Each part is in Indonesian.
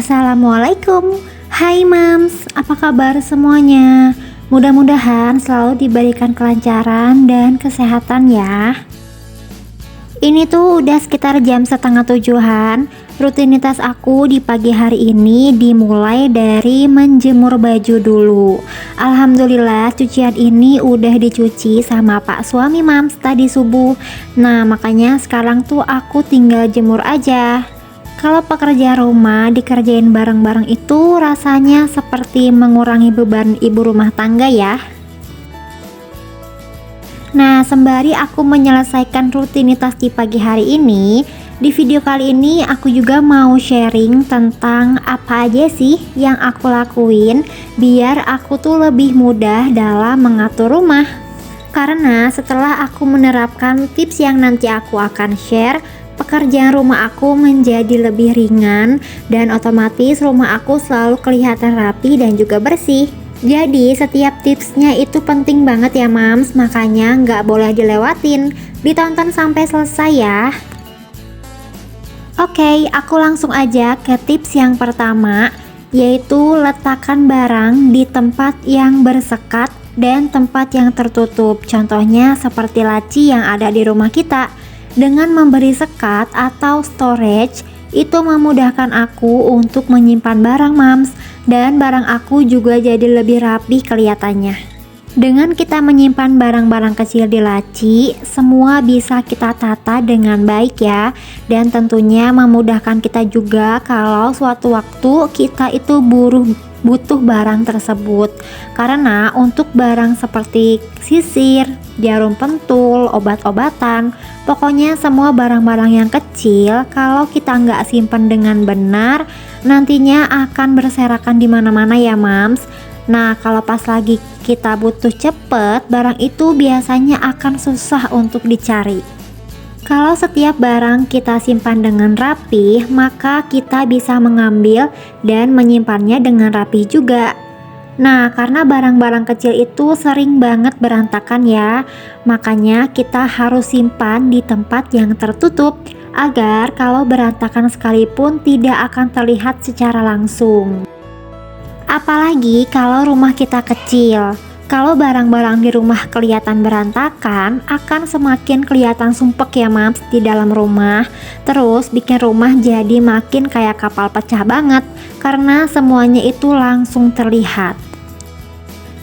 Assalamualaikum. Hai Mams, apa kabar semuanya? Mudah-mudahan selalu diberikan kelancaran dan kesehatan ya. Ini tuh udah sekitar jam setengah tujuhan. Rutinitas aku di pagi hari ini dimulai dari menjemur baju dulu. Alhamdulillah cucian ini udah dicuci sama Pak suami Mams tadi subuh. Nah makanya sekarang tuh aku tinggal jemur aja. Kalau pekerjaan rumah dikerjain bareng-bareng itu rasanya seperti mengurangi beban ibu rumah tangga ya. Nah, sembari aku menyelesaikan rutinitas di pagi hari ini, di video kali ini aku juga mau sharing tentang apa aja sih yang aku lakuin biar aku tuh lebih mudah dalam mengatur rumah. Karena setelah aku menerapkan tips yang nanti aku akan share, pekerjaan rumah aku menjadi lebih ringan dan otomatis rumah aku selalu kelihatan rapi dan juga bersih. Jadi setiap tipsnya itu penting banget ya Mams, makanya nggak boleh dilewatin, ditonton sampai selesai ya. Oke, aku langsung aja ke tips yang pertama, yaitu letakkan barang di tempat yang bersekat dan tempat yang tertutup. Contohnya seperti laci yang ada di rumah kita. Dengan memberi sekat atau storage, itu memudahkan aku untuk menyimpan barang Mams, dan barang aku juga jadi lebih rapi kelihatannya. Dengan kita menyimpan barang-barang kecil di laci, semua bisa kita tata dengan baik ya, dan tentunya memudahkan kita juga kalau suatu waktu kita itu butuh barang tersebut. Karena untuk barang seperti sisir, jarum pentul, obat-obatan, pokoknya semua barang-barang yang kecil kalau kita nggak simpan dengan benar, nantinya akan berserakan di mana-mana ya Mams. Nah, kalau pas lagi kita butuh cepet, barang itu biasanya akan susah untuk dicari. Kalau setiap barang kita simpan dengan rapi, maka kita bisa mengambil dan menyimpannya dengan rapi juga. Nah, karena barang-barang kecil itu sering banget berantakan ya, makanya kita harus simpan di tempat yang tertutup agar kalau berantakan sekalipun tidak akan terlihat secara langsung. Apalagi kalau rumah kita kecil. Kalau barang-barang di rumah kelihatan berantakan, akan semakin kelihatan sumpek ya Mams di dalam rumah. Terus bikin rumah jadi makin kayak kapal pecah banget, karena semuanya itu langsung terlihat.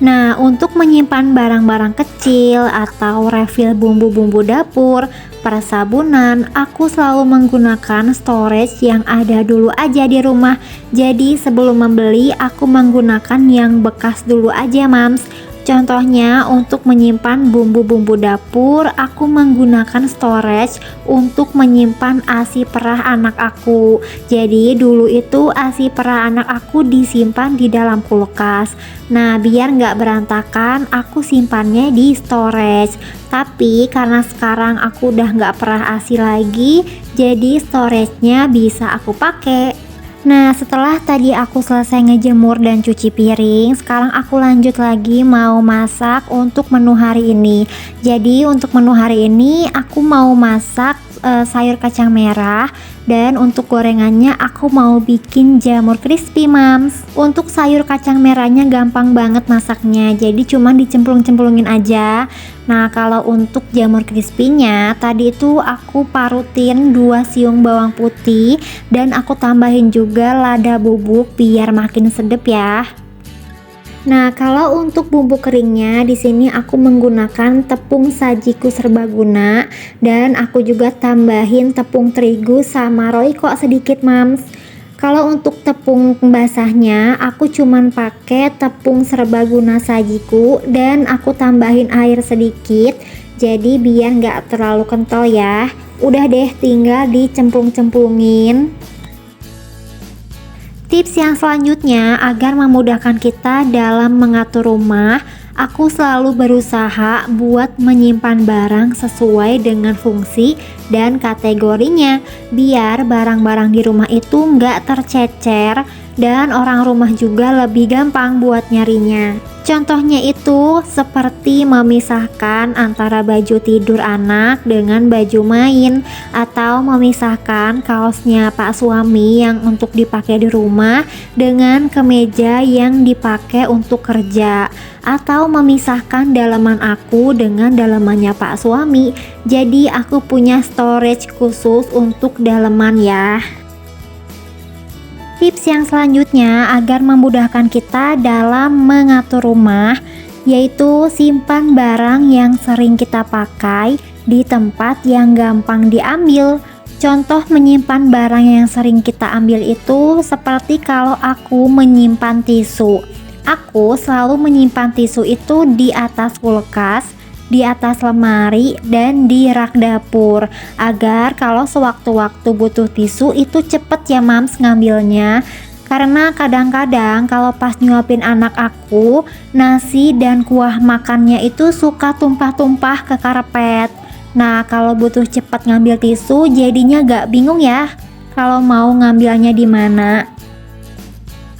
Nah, untuk menyimpan barang-barang kecil atau refill bumbu-bumbu dapur, persabunan, aku selalu menggunakan storage yang ada dulu aja di rumah. Jadi sebelum membeli, aku menggunakan yang bekas dulu aja Mams. Contohnya untuk menyimpan bumbu-bumbu dapur, aku menggunakan storage untuk menyimpan ASI perah anak aku. Jadi dulu itu ASI perah anak aku disimpan di dalam kulkas. Nah, biar nggak berantakan, aku simpannya di storage. Tapi karena sekarang aku udah nggak perah ASI lagi, jadi storage-nya bisa aku pakai. Nah, setelah tadi aku selesai ngejemur dan cuci piring, sekarang aku lanjut lagi mau masak untuk menu hari ini. Jadi untuk menu hari ini aku mau masak sayur kacang merah, dan untuk gorengannya aku mau bikin jamur crispy Mams. Untuk sayur kacang merahnya gampang banget masaknya, jadi cuma dicemplung-cemplungin aja. Nah, kalau untuk jamur crispy-nya tadi itu aku parutin 2 siung bawang putih dan aku tambahin juga lada bubuk biar makin sedep ya. Nah, kalau untuk bumbu keringnya di sini aku menggunakan tepung sajiku serbaguna dan aku juga tambahin tepung terigu sama royco sedikit Mams. Kalau untuk tepung basahnya aku cuman pakai tepung serbaguna sajiku dan aku tambahin air sedikit, jadi biar nggak terlalu kental ya. Udah deh, tinggal dicemplung-cemplungin. Tips yang selanjutnya agar memudahkan kita dalam mengatur rumah, aku selalu berusaha buat menyimpan barang sesuai dengan fungsi dan kategorinya, biar barang-barang di rumah itu nggak tercecer dan orang rumah juga lebih gampang buat nyarinya. Contohnya itu seperti memisahkan antara baju tidur anak dengan baju main, atau memisahkan kaosnya Pak suami yang untuk dipakai di rumah dengan kemeja yang dipakai untuk kerja, atau memisahkan dalaman aku dengan dalamannya Pak suami. Jadi aku punya storage khusus untuk dalaman ya. Tips yang selanjutnya agar memudahkan kita dalam mengatur rumah, yaitu simpan barang yang sering kita pakai di tempat yang gampang diambil. Contoh menyimpan barang yang sering kita ambil itu seperti kalau aku menyimpan tisu. Aku selalu menyimpan tisu itu di atas kulkas, di atas lemari, dan di rak dapur, agar kalau sewaktu-waktu butuh tisu itu cepet ya mams ngambilnya. Karena kadang-kadang kalau pas nyuapin anak aku, nasi dan kuah makannya itu suka tumpah-tumpah ke karpet. Nah kalau butuh cepet ngambil tisu jadinya gak bingung ya kalau mau ngambilnya di mana.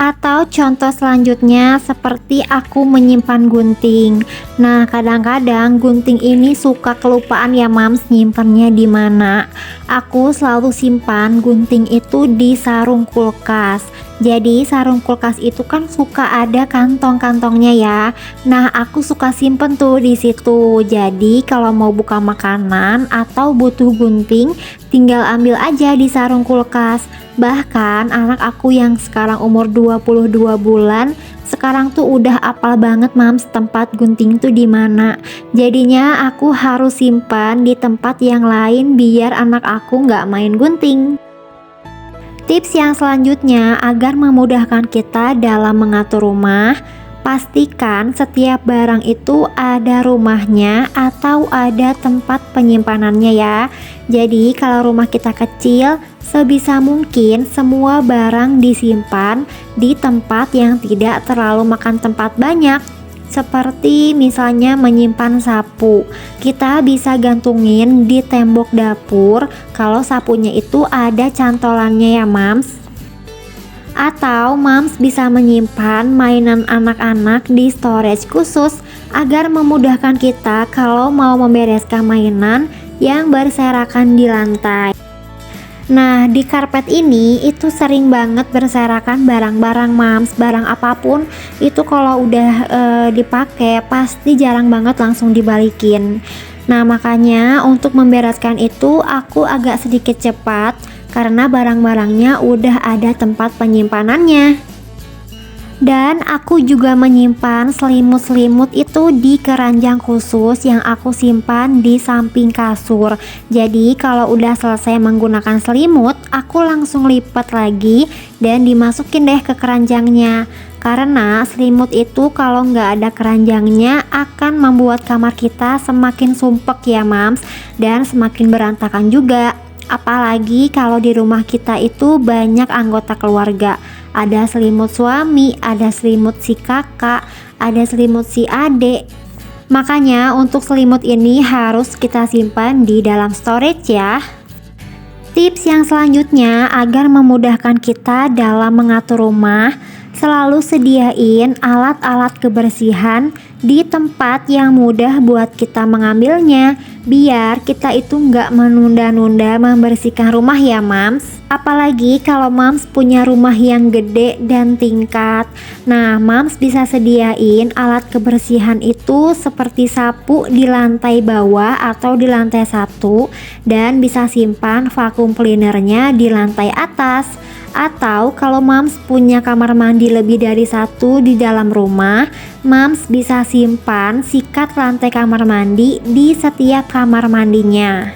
Atau contoh selanjutnya seperti aku menyimpan gunting. Nah, kadang-kadang gunting ini suka kelupaan ya mams nyimpannya di mana. Aku selalu simpan gunting itu di sarung kulkas. Jadi sarung kulkas itu kan suka ada kantong-kantongnya ya. Nah, aku suka simpen tuh di situ. Jadi kalau mau buka makanan atau butuh gunting, tinggal ambil aja di sarung kulkas. Bahkan anak aku yang sekarang umur 22 bulan sekarang tuh udah apal banget mams tempat gunting tuh di mana. Jadinya aku harus simpan di tempat yang lain biar anak aku nggak main gunting. Tips yang selanjutnya agar memudahkan kita dalam mengatur rumah, pastikan setiap barang itu ada rumahnya atau ada tempat penyimpanannya ya. Jadi kalau rumah kita kecil, sebisa mungkin semua barang disimpan di tempat yang tidak terlalu makan tempat banyak. Seperti misalnya menyimpan sapu, kita bisa gantungin di tembok dapur kalau sapunya itu ada cantolannya ya mams. Atau mams bisa menyimpan mainan anak-anak di storage khusus agar memudahkan kita kalau mau membereskan mainan yang berserakan di lantai. Nah, di karpet ini itu sering banget berserakan barang-barang mams, barang apapun itu kalau udah dipakai pasti jarang banget langsung dibalikin. Nah, makanya untuk membereskan itu aku agak sedikit cepat karena barang-barangnya udah ada tempat penyimpanannya. Dan aku juga menyimpan selimut-selimut itu di keranjang khusus yang aku simpan di samping kasur. Jadi kalau udah selesai menggunakan selimut, aku langsung lipat lagi dan dimasukin deh ke keranjangnya. Karena selimut itu kalau nggak ada keranjangnya akan membuat kamar kita semakin sumpek ya mams, dan semakin berantakan juga. Apalagi kalau di rumah kita itu banyak anggota keluarga. Ada selimut suami, ada selimut si kakak, ada selimut si adik. Makanya untuk selimut ini harus kita simpan di dalam storage ya. Tips yang selanjutnya agar memudahkan kita dalam mengatur rumah, selalu sediain alat-alat kebersihan di tempat yang mudah buat kita mengambilnya, biar kita itu nggak menunda-nunda membersihkan rumah ya mams. Apalagi kalau mams punya rumah yang gede dan tingkat. Nah, mams bisa sediain alat kebersihan itu seperti sapu di lantai bawah atau di lantai 1, dan bisa simpan vacuum cleanernya di lantai atas. Atau kalau mams punya kamar mandi lebih dari 1 di dalam rumah, mams bisa simpan sikat lantai kamar mandi di setiap kamar mandinya.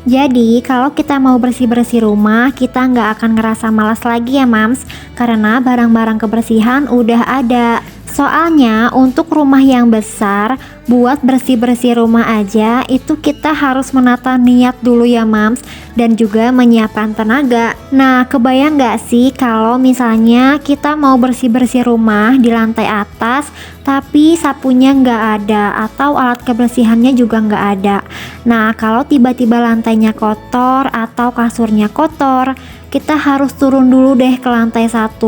Jadi kalau kita mau bersih-bersih rumah, kita nggak akan ngerasa malas lagi ya mams, karena barang-barang kebersihan udah ada. Soalnya untuk rumah yang besar, buat bersih-bersih rumah aja itu kita harus menata niat dulu ya mams, dan juga menyiapkan tenaga. Nah, kebayang nggak sih kalau misalnya kita mau bersih-bersih rumah di lantai atas, tapi sapunya nggak ada atau alat kebersihannya juga nggak ada. Nah, kalau tiba-tiba lantainya kotor atau kasurnya kotor, kita harus turun dulu deh ke lantai 1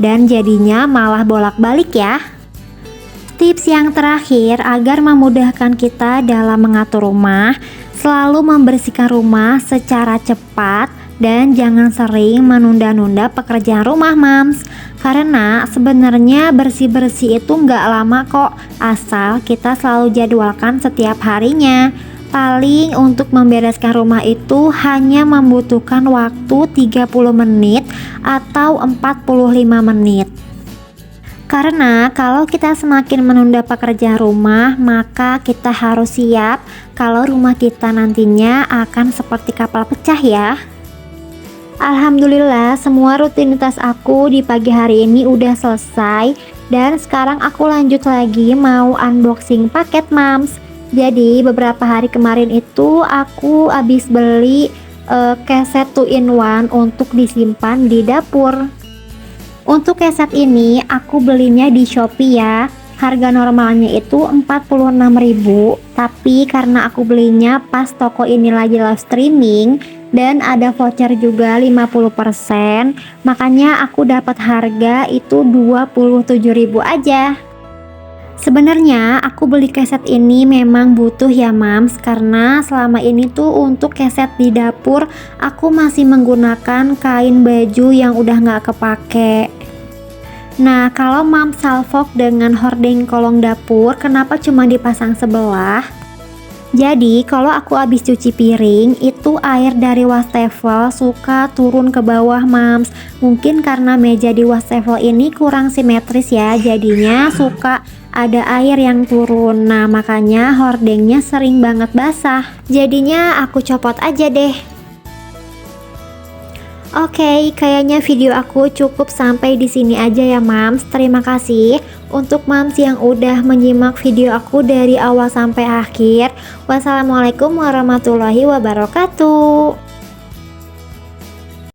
dan jadinya malah bolak-balik ya. Tips yang terakhir agar memudahkan kita dalam mengatur rumah, selalu membersihkan rumah secara cepat dan jangan sering menunda-nunda pekerjaan rumah Mams. Karena sebenarnya bersih-bersih itu nggak lama kok, asal kita selalu jadwalkan setiap harinya. Paling untuk membereskan rumah itu hanya membutuhkan waktu 30 menit atau 45 menit. Karena kalau kita semakin menunda pekerjaan rumah, maka kita harus siap kalau rumah kita nantinya akan seperti kapal pecah ya. Alhamdulillah semua rutinitas aku di pagi hari ini udah selesai dan sekarang aku lanjut lagi mau unboxing paket Mams. Jadi beberapa hari kemarin itu aku habis beli keset 2-in-1 untuk disimpan di dapur. Untuk keset ini aku belinya di Shopee ya. Harga normalnya itu 46.000, tapi karena aku belinya pas toko ini lagi live streaming dan ada voucher juga 50%, makanya aku dapat harga itu 27.000 aja. Sebenarnya aku beli keset ini memang butuh ya Mams, karena selama ini tuh untuk keset di dapur aku masih menggunakan kain baju yang udah nggak kepake. Nah, kalau Mams salvok dengan hordeng kolong dapur, kenapa cuma dipasang sebelah? Jadi kalau aku habis cuci piring, itu air dari wastafel suka turun ke bawah Mams. Mungkin karena meja di wastafel ini kurang simetris ya, jadinya suka ada air yang turun. Nah, makanya hordengnya sering banget basah. Jadinya aku copot aja deh. Oke, kayaknya video aku cukup sampai di sini aja ya Mams. Terima kasih untuk Mams yang udah menyimak video aku dari awal sampai akhir. Wassalamualaikum warahmatullahi wabarakatuh.